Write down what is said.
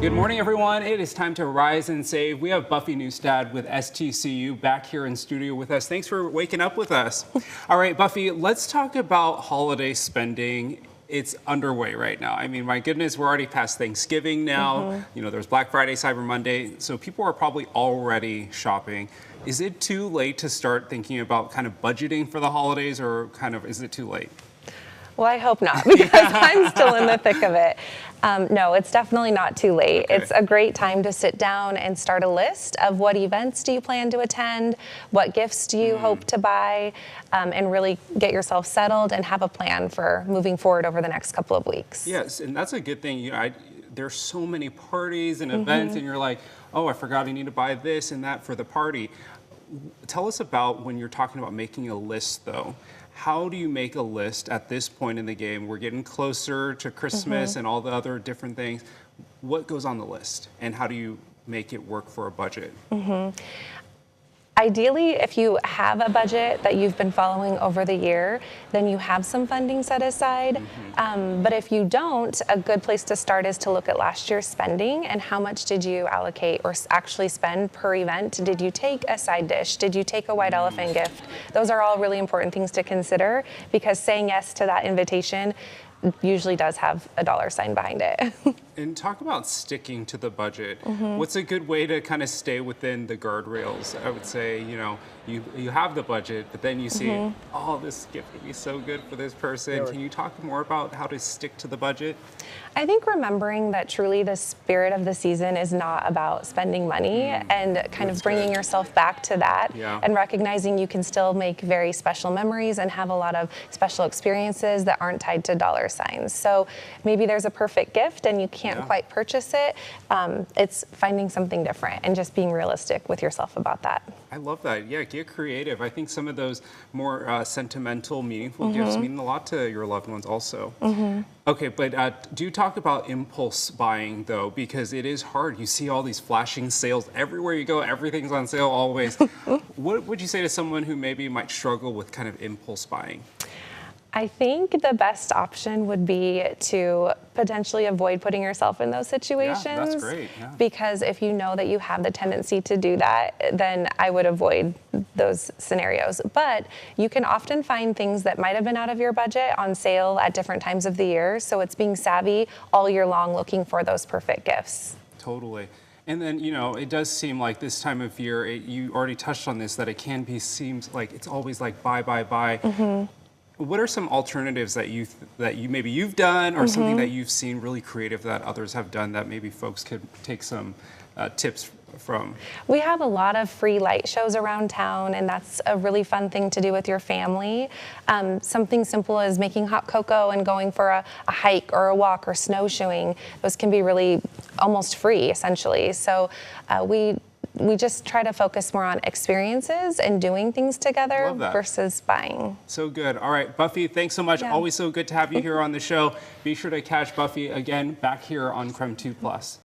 Good morning, everyone. It is time to rise and save. We have Buffy Nustad with STCU back here in studio with us. Thanks for waking up with us. All right, Buffy, let's talk about holiday spending. It's underway right now. I mean, my goodness, we're already past Thanksgiving now. You know, there's Black Friday, Cyber Monday, so people are probably already shopping. Is it too late to start thinking about kind of budgeting for the holidays, or kind of is it too late? Well, I hope not, because I'm still in the thick of it. No, it's definitely not too late. Okay. It's a great time to sit down and start a list of what events do you plan to attend, what gifts do you hope to buy, and really get yourself settled and have a plan for moving forward over the next couple of weeks. Yes, and that's a good thing. You know, there's so many parties and events, and you're like, oh, I forgot I need to buy this and that for the party. Tell us about when you're talking about making a list, though. How do you make a list at this point in the game? We're getting closer to Christmas and all the other different things. What goes on the list, and how do you make it work for a budget? Ideally, if you have a budget that you've been following over the year, then you have some funding set aside. But if you don't, a good place to start is to look at last year's spending and how much did you allocate or actually spend per event. Did you take a side dish? Did you take a white elephant gift? Those are all really important things to consider, because saying yes to that invitation usually does have a dollar sign behind it. And talk about sticking to the budget. What's a good way to kind of stay within the guardrails? I would say, you know, you have the budget, but then you see, oh, this gift would be so good for this person. Can you talk more about how to stick to the budget? I think remembering that truly the spirit of the season is not about spending money, and kind of bringing yourself back to that, and recognizing you can still make very special memories and have a lot of special experiences that aren't tied to dollar signs. So maybe there's a perfect gift and you can't quite purchase it. It's finding something different and just being realistic with yourself about that. I love that. Yeah, get creative. I think some of those more sentimental, meaningful gifts mean a lot to your loved ones also. Okay, but do you talk about impulse buying, though? Because it is hard. You see all these flashing sales everywhere you go. Everything's on sale always. What would you say to someone who maybe might struggle with kind of impulse buying? I think the best option would be to potentially avoid putting yourself in those situations. Yeah, that's great. Because if you know that you have the tendency to do that, then I would avoid those scenarios. But you can often find things that might have been out of your budget on sale at different times of the year. So it's being savvy all year long, looking for those perfect gifts. Totally. And then, you know, it does seem like this time of year, you already touched on this, that it seems like it's always like buy, buy, buy. What are some alternatives that maybe you've done, or something that you've seen really creative that others have done that maybe folks could take some tips from? We have a lot of free light shows around town, and that's a really fun thing to do with your family. Something simple as making hot cocoa and going for a hike or a walk or snowshoeing. Those can be really almost free, essentially. So we just try to focus more on experiences and doing things together versus buying. So good. All right, Buffy, thanks so much. Always so good to have you here on the show. Be sure to catch Buffy again back here on KREM 2+.